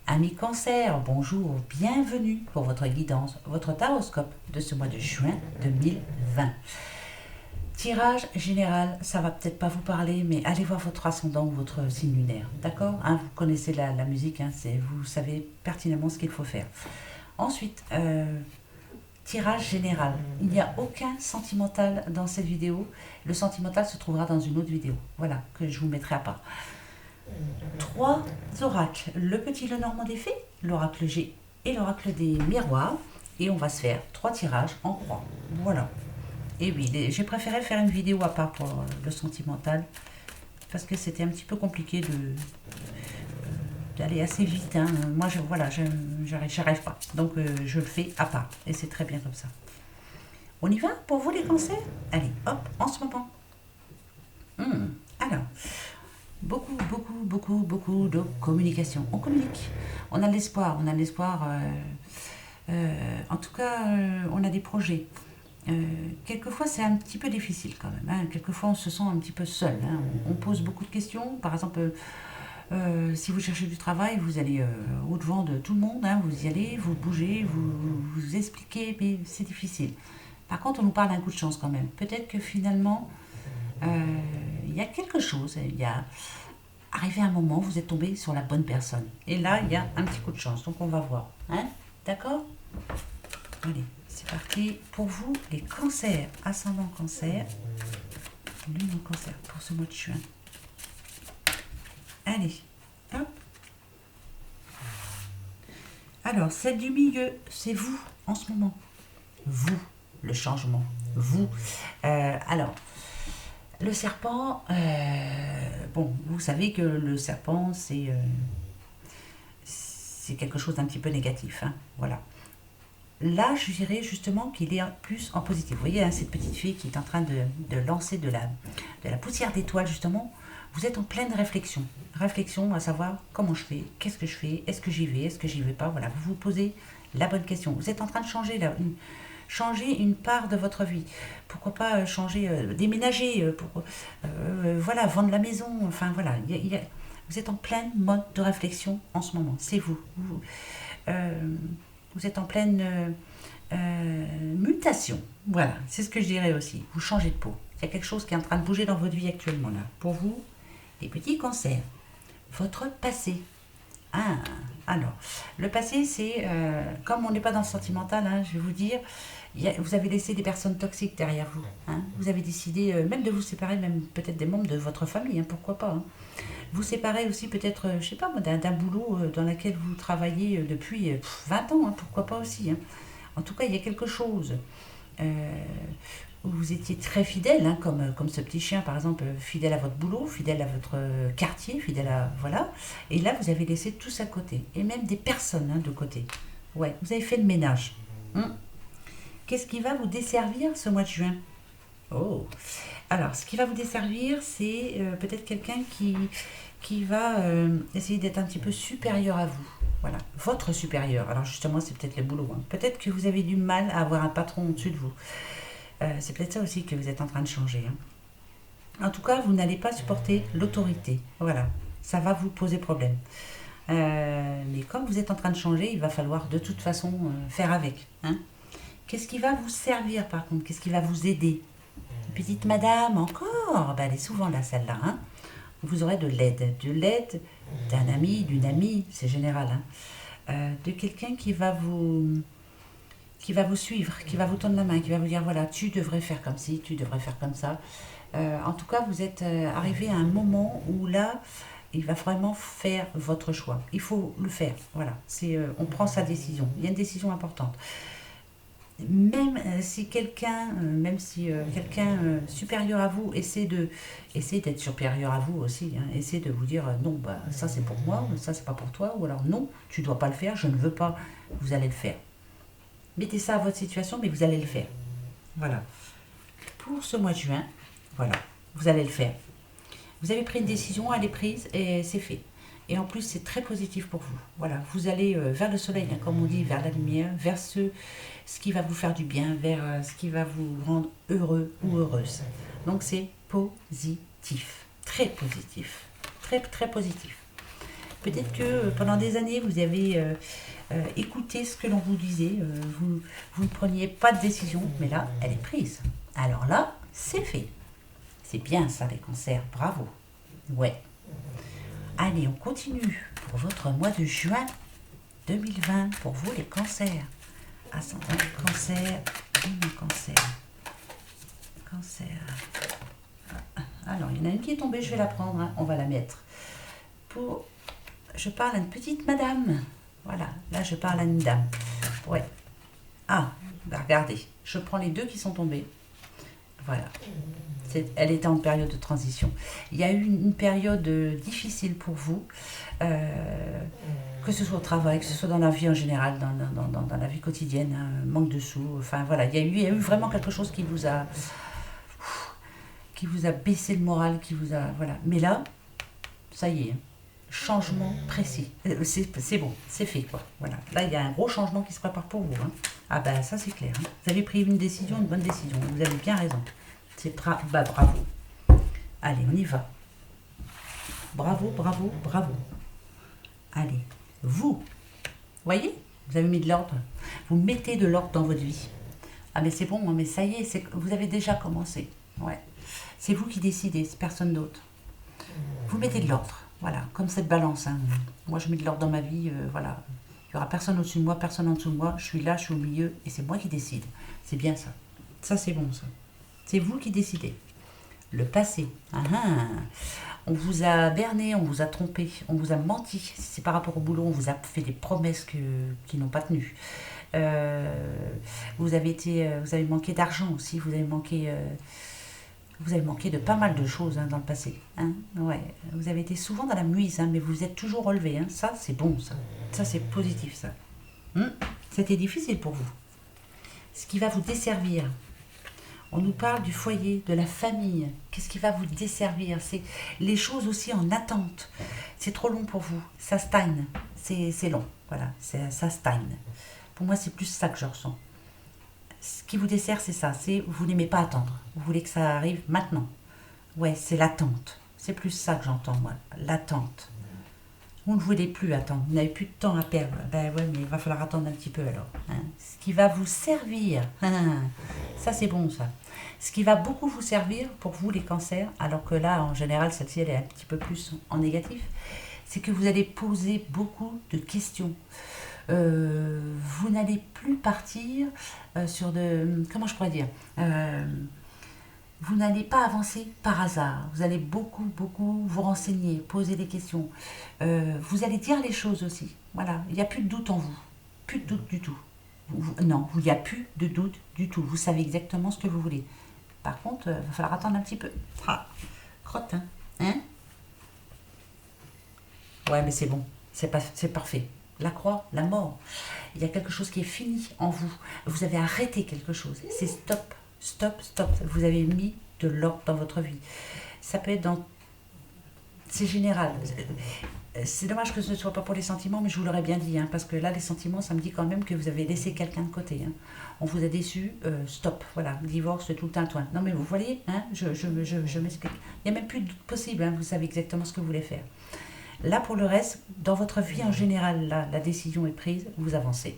Amis Cancer, bonjour, bienvenue pour votre guidance, votre taroscope de ce mois de juin 2020. Tirage général, ça va peut-être pas vous parler, mais allez voir votre ascendant ou votre signe lunaire, d'accord, vous connaissez la musique, vous savez pertinemment ce qu'il faut faire. Ensuite, tirage général. Il n'y a aucun sentimental dans cette vidéo. Le sentimental se trouvera dans une autre vidéo, voilà, que je vous mettrai à part. 3 oracles, le petit Lenormand des fées, l'oracle G et l'oracle des miroirs, et on va se faire 3 tirages en croix, voilà. Et oui, j'ai préféré faire une vidéo à part pour le sentimental, parce que c'était un petit peu compliqué d'aller assez vite, hein. Moi j'arrive pas, donc je le fais à part, et c'est très bien comme ça. On y va pour vous les cancers? Allez, hop, en ce moment. Alors, beaucoup de communication. On communique, on a de l'espoir, en tout cas, on a des projets. Quelquefois, c'est un petit peu difficile quand même, hein. Quelquefois, on se sent un petit peu seul, hein. On pose beaucoup de questions. Par exemple, si vous cherchez du travail, vous allez au-devant de tout le monde, hein. Vous y allez, vous bougez, vous expliquez, mais c'est difficile. Par contre, on nous parle d'un coup de chance quand même. Peut-être que finalement, il y a quelque chose, arrivé à un moment, vous êtes tombé sur la bonne personne. Et là, il y a un petit coup de chance, donc on va voir. Hein, d'accord? Allez, c'est parti pour vous, les cancers, ascendant cancer, lune en cancer, pour ce mois de juin. Allez, hop. Alors, celle du milieu, c'est vous, en ce moment. Vous, le changement. Vous. Alors, le serpent, bon, vous savez que le serpent, c'est quelque chose d'un petit peu négatif, hein, voilà. Là, je dirais justement qu'il est plus en positif. Vous voyez, hein, cette petite fille qui est en train de lancer de la poussière d'étoiles, justement. Vous êtes en pleine réflexion. Réflexion à savoir comment je fais, qu'est-ce que je fais, est-ce que j'y vais, est-ce que j'y vais pas. Voilà, vous vous posez la bonne question. Vous êtes en train de changer une part de votre vie. Pourquoi pas changer, déménager, voilà, vendre la maison. Enfin, voilà, vous êtes en plein mode de réflexion en ce moment. C'est vous. Vous êtes en pleine mutation. Voilà, c'est ce que je dirais aussi. Vous changez de peau. Il y a quelque chose qui est en train de bouger dans votre vie actuellement là. Pour vous, les petits cancers. Votre passé. Ah, alors, le passé, c'est, comme on n'est pas dans le sentimental, hein, je vais vous dire, vous avez laissé des personnes toxiques derrière vous. Hein. Vous avez décidé même de vous séparer, même peut-être des membres de votre famille, hein, pourquoi pas. Hein. Vous séparez aussi peut-être, je sais pas moi, d'un boulot dans lequel vous travaillez depuis 20 ans, hein, pourquoi pas aussi. Hein. En tout cas, il y a quelque chose où vous étiez très fidèle, hein, comme ce petit chien par exemple, fidèle à votre boulot, fidèle à votre quartier, fidèle à... Voilà. Et là, vous avez laissé tout ça à côté. Et même des personnes, hein, de côté. Ouais, vous avez fait le ménage. Qu'est-ce qui va vous desservir ce mois de juin? Oh, alors, ce qui va vous desservir, c'est peut-être quelqu'un qui va essayer d'être un petit peu supérieur à vous. Voilà, votre supérieur. Alors justement, c'est peut-être le boulot. Hein. Peut-être que vous avez du mal à avoir un patron au-dessus de vous. C'est peut-être ça aussi que vous êtes en train de changer. Hein. En tout cas, vous n'allez pas supporter l'autorité. Voilà, ça va vous poser problème. Mais comme vous êtes en train de changer, il va falloir de toute façon faire avec. Hein. Qu'est-ce qui va vous servir par contre? Qu'est-ce qui va vous aider? Petite madame, encore, ben, elle est souvent là, celle-là. Hein. Vous aurez de l'aide d'un ami, d'une amie, c'est général. Hein. De quelqu'un qui va vous suivre, qui va vous tendre la main, qui va vous dire voilà, tu devrais faire comme ci, tu devrais faire comme ça. En tout cas, vous êtes arrivé à un moment où là, il va vraiment faire votre choix. Il faut le faire. Voilà, on prend sa décision. Il y a une décision importante. Même si quelqu'un supérieur à vous essaie d'être supérieur à vous aussi, hein, essaie de vous dire non, bah, ça c'est pour moi, ça c'est pas pour toi, ou alors non, tu dois pas le faire, je ne veux pas, vous allez le faire. Mettez ça à votre situation, mais vous allez le faire. Voilà. Pour ce mois de juin, voilà, vous allez le faire. Vous avez pris une décision, elle est prise et c'est fait. Et en plus, c'est très positif pour vous. Voilà, vous allez vers le soleil, hein, comme on dit, vers la lumière, vers ce qui va vous faire du bien, vers ce qui va vous rendre heureux ou heureuse. Donc c'est positif, très positif, très très positif. Peut-être que pendant des années, vous avez écouté ce que l'on vous disait, vous ne preniez pas de décision, mais là, elle est prise. Alors là, c'est fait. C'est bien ça, les cancers, bravo. Ouais. Allez, on continue pour votre mois de juin 2020, pour vous les cancers. Ascendant cancer, cancer. Cancer. Alors, il y en a une qui est tombée, je vais la prendre, hein, on va la mettre. Je parle à une petite madame. Voilà, là je parle à une dame. Ouais. Ah, bah regardez, je prends les deux qui sont tombés. Voilà. Elle était en période de transition. Il y a eu une période difficile pour vous, que ce soit au travail, que ce soit dans la vie en général, dans la vie quotidienne, hein, manque de sous. Enfin voilà, il y a eu vraiment quelque chose qui vous a baissé le moral, qui vous a... Voilà. Mais là, ça y est, changement précis. C'est bon, c'est fait quoi. Voilà. Là, il y a un gros changement qui se prépare pour vous. Hein. Ah ben ça c'est clair. Hein. Vous avez pris une décision, une bonne décision. Vous avez bien raison. C'est bravo. Allez, on y va. Bravo, bravo, bravo. Allez, vous, voyez, vous avez mis de l'ordre. Vous mettez de l'ordre dans votre vie. Ah mais c'est bon, mais ça y est, vous avez déjà commencé. Ouais. C'est vous qui décidez, c'est personne d'autre. Vous mettez de l'ordre. Voilà, comme cette balance. Hein. Moi, je mets de l'ordre dans ma vie. Voilà. Il n'y aura personne au-dessus de moi, personne en dessous de moi. Je suis là, je suis au milieu et c'est moi qui décide. C'est bien ça. Ça, c'est bon, ça. C'est vous qui décidez. Le passé. On vous a berné, on vous a trompé, on vous a menti. Si c'est par rapport au boulot, on vous a fait des promesses qui n'ont pas tenu. Vous avez manqué d'argent aussi, vous avez manqué de pas mal de choses hein, dans le passé. Hein, ouais. Vous avez été souvent dans la muise, hein, mais vous êtes toujours relevé. Hein. Ça, c'est bon, ça. Ça, c'est positif, ça. C'était difficile pour vous. Ce qui va vous desservir. On nous parle du foyer, de la famille. Qu'est-ce qui va vous desservir? C'est les choses aussi en attente. C'est trop long pour vous. Ça stagne. C'est long. Voilà, ça stagne. Pour moi, c'est plus ça que je ressens. Ce qui vous dessert, c'est ça. C'est vous n'aimez pas attendre. Vous voulez que ça arrive maintenant. Ouais, c'est l'attente. C'est plus ça que j'entends, moi. L'attente. Vous ne voulez plus attendre. Vous n'avez plus de temps à perdre. Ben ouais, mais il va falloir attendre un petit peu alors. Hein. Ce qui va vous servir. Ça, c'est bon, ça. Ce qui va beaucoup vous servir pour vous, les cancers, alors que là, en général, celle-ci, elle est un petit peu plus en négatif, c'est que vous allez poser beaucoup de questions. Vous n'allez plus partir sur de... Comment je pourrais dire vous n'allez pas avancer par hasard. Vous allez beaucoup, beaucoup vous renseigner, poser des questions. Vous allez dire les choses aussi. Voilà, il n'y a plus de doute en vous. Plus de doute du tout. Non, il n'y a plus de doute du tout. Vous savez exactement ce que vous voulez. Par contre, il va falloir attendre un petit peu. Ah, crotte, hein? Ouais, mais c'est bon. C'est parfait. La croix, la mort. Il y a quelque chose qui est fini en vous. Vous avez arrêté quelque chose. C'est stop. Stop, stop. Vous avez mis de l'ordre dans votre vie. Ça peut être dans... C'est général. C'est dommage que ce ne soit pas pour les sentiments, mais je vous l'aurais bien dit. Hein, parce que là, les sentiments, ça me dit quand même que vous avez laissé quelqu'un de côté. Hein. On vous a déçu. Stop. Voilà. Divorce, tout le tintouin. Non, mais vous voyez, hein, je m'explique. Il n'y a même plus de doute possible. Hein, vous savez exactement ce que vous voulez faire. Là, pour le reste, dans votre vie en général, là, la décision est prise. Vous avancez.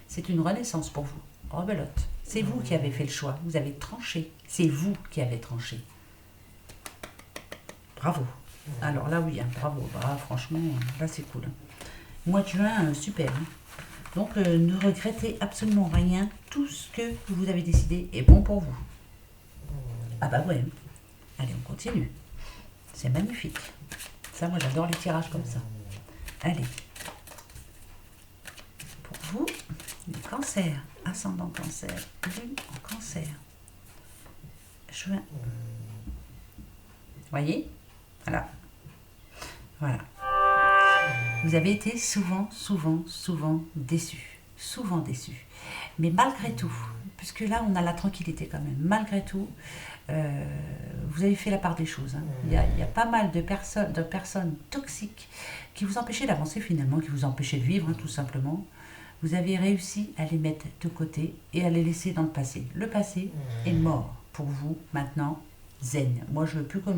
C'est une renaissance pour vous. Rebelote. C'est vous qui avez fait le choix. Vous avez tranché. C'est vous qui avez tranché. Bravo. Alors là, oui, hein, bravo. Bah, franchement, là, c'est cool. Hein. Mois de juin, super. Hein. Donc, ne regrettez absolument rien. Tout ce que vous avez décidé est bon pour vous. Ah bah ouais. Allez, on continue. C'est magnifique. Ça, moi, j'adore les tirages comme ça. Allez. Pour vous, les cancers. Ascendant cancer, lune en cancer. Juin. Voyez? Voilà. Voilà. Vous avez été souvent déçus. Souvent déçus. Mais malgré tout, puisque là, on a la tranquillité quand même, malgré tout, vous avez fait la part des choses. Hein. Il y a pas mal de personnes toxiques qui vous empêchaient d'avancer finalement, qui vous empêchaient de vivre, hein, tout simplement. Vous avez réussi à les mettre de côté et à les laisser dans le passé. Le passé est mort pour vous maintenant, zen. Moi, je veux plus qu'on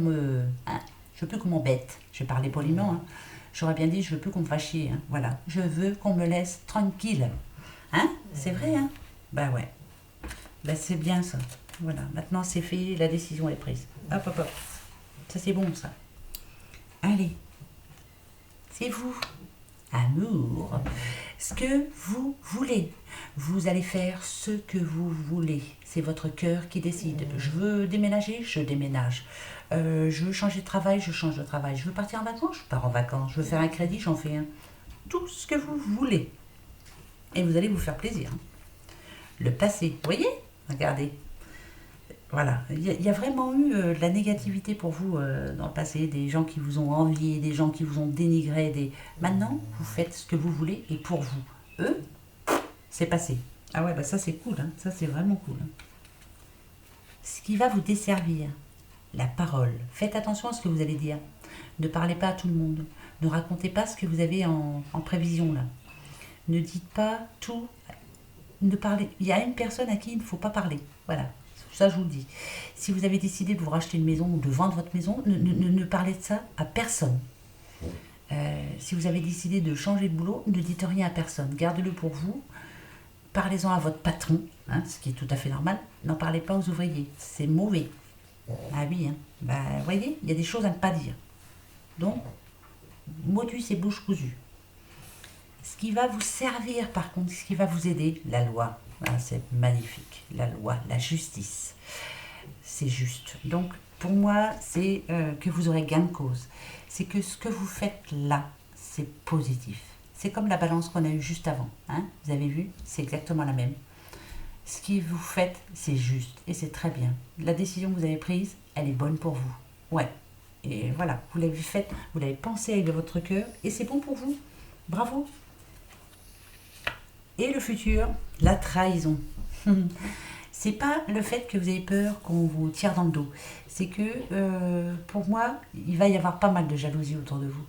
m'embête. Je vais parler poliment. Hein. J'aurais bien dit, je veux plus qu'on me fasse chier. Hein. Voilà, je veux qu'on me laisse tranquille. Hein? C'est vrai, hein? Bah ouais. Bah c'est bien ça. Voilà, maintenant c'est fait, la décision est prise. Hop, hop, hop. Ça c'est bon, ça. Allez, c'est vous. Amour. Ce que vous voulez. Vous allez faire ce que vous voulez. C'est votre cœur qui décide. Je veux déménager, je déménage. Je veux changer de travail, je change de travail. Je veux partir en vacances, je pars en vacances. Je veux faire un crédit, j'en fais un. Tout ce que vous voulez. Et vous allez vous faire plaisir. Le passé, vous voyez? Regardez. Voilà, il y a vraiment eu de la négativité pour vous dans le passé, des gens qui vous ont envié, des gens qui vous ont dénigré. Maintenant, vous faites ce que vous voulez et pour vous. Eux, c'est passé. Ah ouais, bah ça c'est cool, hein. Ça c'est vraiment cool. Hein. Ce qui va vous desservir, la parole. Faites attention à ce que vous allez dire. Ne parlez pas à tout le monde. Ne racontez pas ce que vous avez en prévision là. Ne dites pas tout. Ne parlez. Il y a une personne à qui il ne faut pas parler. Voilà. Ça, je vous le dis. Si vous avez décidé de vous racheter une maison ou de vendre votre maison, ne parlez de ça à personne. Si vous avez décidé de changer de boulot, ne dites rien à personne. Gardez-le pour vous. Parlez-en à votre patron, hein, ce qui est tout à fait normal. N'en parlez pas aux ouvriers. C'est mauvais. Ah oui, hein. Bah, vous voyez, il y a des choses à ne pas dire. Donc, motus et bouche cousue. Ce qui va vous servir, par contre, ce qui va vous aider, la loi. Ah, c'est magnifique. La loi, la justice. C'est juste. Donc, pour moi, c'est que vous aurez gain de cause. C'est que ce que vous faites là, c'est positif. C'est comme la balance qu'on a eue juste avant. Hein, vous avez vu? C'est exactement la même. Ce que vous faites, c'est juste. Et c'est très bien. La décision que vous avez prise, elle est bonne pour vous. Ouais. Et voilà, vous l'avez faite, vous l'avez pensé avec votre cœur, et c'est bon pour vous. Bravo. Et le futur, la trahison. C'est pas le fait que vous avez peur qu'on vous tire dans le dos. C'est que, pour moi, il va y avoir pas mal de jalousie autour de vous.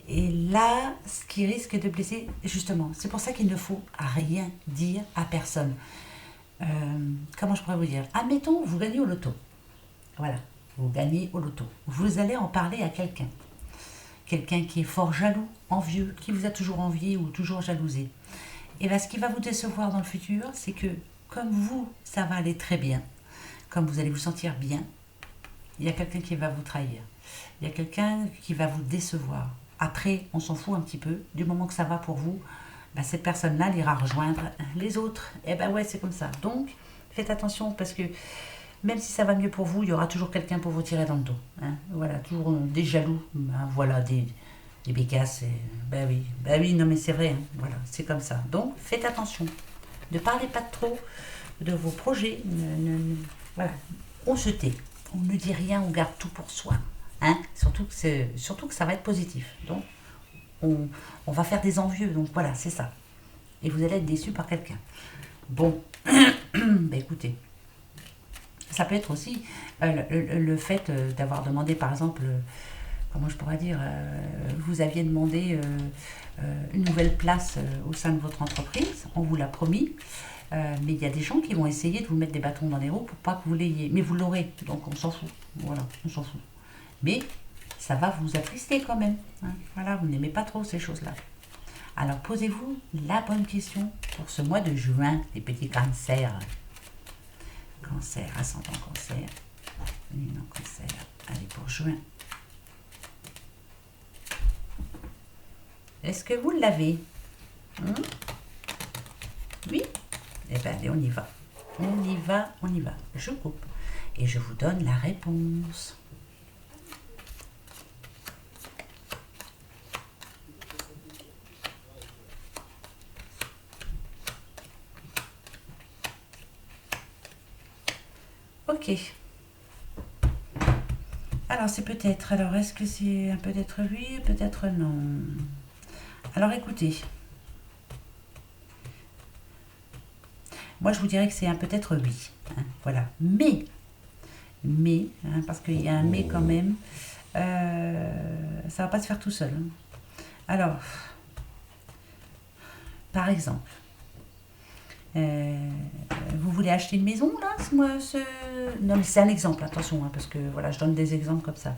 Et là, ce qui risque de blesser, justement, c'est pour ça qu'il ne faut rien dire à personne. Comment je pourrais vous dire? Admettons, vous gagnez au loto. Voilà, vous gagnez au loto. Vous allez en parler à quelqu'un. Quelqu'un qui est fort jaloux, envieux, qui vous a toujours envié ou toujours jalousé. Et bien, ce qui va vous décevoir dans le futur, c'est que comme vous, ça va aller très bien, comme vous allez vous sentir bien, il y a quelqu'un qui va vous trahir. Il y a quelqu'un qui va vous décevoir. Après, on s'en fout un petit peu. Du moment que ça va pour vous, ben cette personne-là elle ira rejoindre les autres. Et ben ouais, c'est comme ça. Donc, faites attention parce que même si ça va mieux pour vous, il y aura toujours quelqu'un pour vous tirer dans le dos. Hein. Voilà, toujours des jaloux. Ben, voilà, des bécasses. Ben oui, non mais c'est vrai. Hein. Voilà, c'est comme ça. Donc, faites attention. Ne parlez pas trop de vos projets. Voilà, on se tait. On ne dit rien, on garde tout pour soi. Hein, surtout que ça va être positif. Donc, on va faire des envieux. Donc voilà, c'est ça. Et vous allez être déçus par quelqu'un. Bon, ben écoutez, ça peut être aussi le fait d'avoir demandé, par exemple, comment je pourrais dire, vous aviez demandé une nouvelle place au sein de votre entreprise, on vous l'a promis, mais il y a des gens qui vont essayer de vous mettre des bâtons dans les roues pour pas que vous l'ayez. Mais vous l'aurez, donc on s'en fout. Voilà, on s'en fout. Mais ça va vous attrister quand même. Hein. Voilà, vous n'aimez pas trop ces choses-là. Alors posez-vous la bonne question pour ce mois de juin, les petits cancers. Cancer, ascendant cancer, lune en cancer. Allez, pour juin. Est-ce que vous l'avez? Oui? Eh bien, allez, on y va. On y va, on y va. Je coupe et je vous donne la réponse. Ok. Alors, c'est peut-être. Alors, est-ce que c'est peut-être oui, peut-être non? Alors, écoutez. Moi, je vous dirais que c'est un peut-être oui. Hein, voilà. Mais, hein, parce qu'il y a un mais quand même, ça va pas se faire tout seul. Hein. Alors, par exemple, vous voulez acheter une maison là Non, mais c'est un exemple, attention, hein, parce que voilà, je donne des exemples comme ça.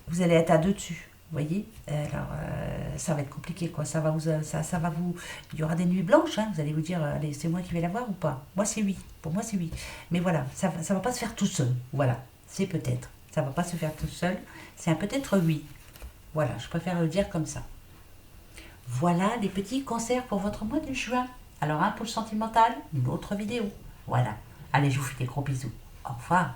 vous allez être à deux dessus. Vous voyez, alors ça va être compliqué, quoi. Ça va vous, ça va vous. Il y aura des nuits blanches. Hein. Vous allez vous dire, allez, c'est moi qui vais l'avoir ou pas. Moi, c'est oui. Pour moi, c'est oui. Mais voilà, ça va pas se faire tout seul. Voilà, c'est peut-être. Ça va pas se faire tout seul. C'est un peut-être oui. Voilà, je préfère le dire comme ça. Voilà les petits concerts pour votre mois de juin. Alors, un pour le sentimental, une autre vidéo. Voilà. Allez, je vous fais des gros bisous. Au revoir.